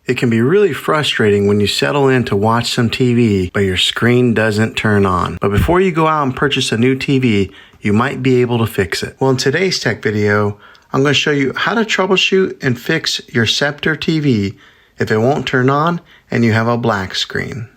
It can be really frustrating when you settle in to watch some TV, but your screen doesn't turn on. But before you go out and purchase a new TV, you might be able to fix it. Well, in today's tech video, I'm going to show you how to troubleshoot and fix your Sceptre TV if it won't turn on and you have a black screen.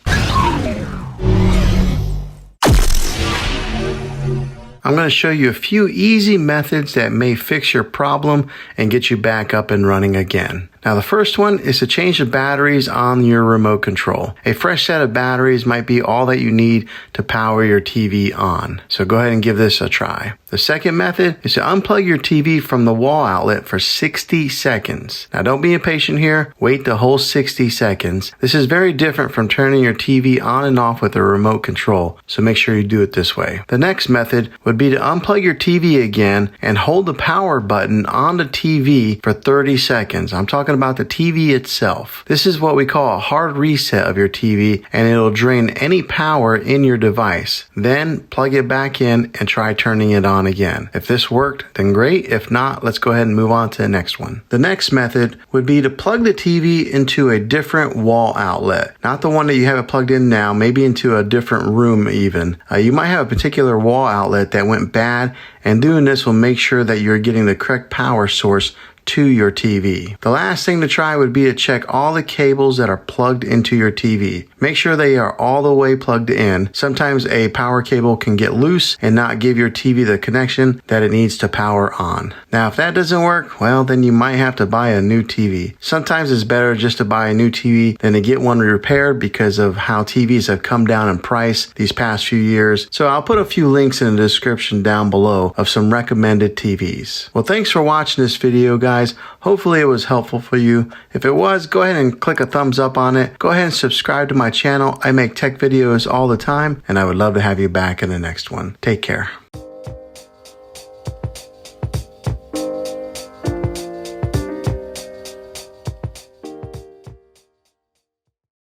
I'm going to show you a few easy methods that may fix your problem and get you back up and running again. Now, the first one is to change the batteries on your remote control. A fresh set of batteries might be all that you need to power your TV on. So go ahead and give this a try. The second method is to unplug your TV from the wall outlet for 60 seconds. Now, don't be impatient here. Wait the whole 60 seconds. This is very different from turning your TV on and off with a remote control, so make sure you do it this way. The next method would be to unplug your TV again and hold the power button on the TV for 30 seconds. I'm talking about the TV itself. This is what we call a hard reset of your TV, and it'll drain any power in your device. Then plug it back in and try turning it on again. If this worked, then great. If not, let's go ahead and move on to the next one. The next method would be to plug the TV into a different wall outlet. Not the one that you have it plugged in now, maybe into a different room even. You might have a particular wall outlet that went bad, and doing this will make sure that you're getting the correct power source to your TV. The last thing to try would be to check all the cables that are plugged into your TV. Make sure they are all the way plugged in. Sometimes a power cable can get loose and not give your TV the connection that it needs to power on. Now, if that doesn't work, well, then you might have to buy a new TV. Sometimes it's better just to buy a new TV than to get one repaired because of how TVs have come down in price these past few years. So I'll put a few links in the description down below of some recommended TVs. Well, thanks for watching this video, guys. Hopefully it was helpful for you. If it was, go ahead and click a thumbs up on it. Go ahead and subscribe to my channel. I make tech videos all the time, and I would love to have you back in the next one. Take care.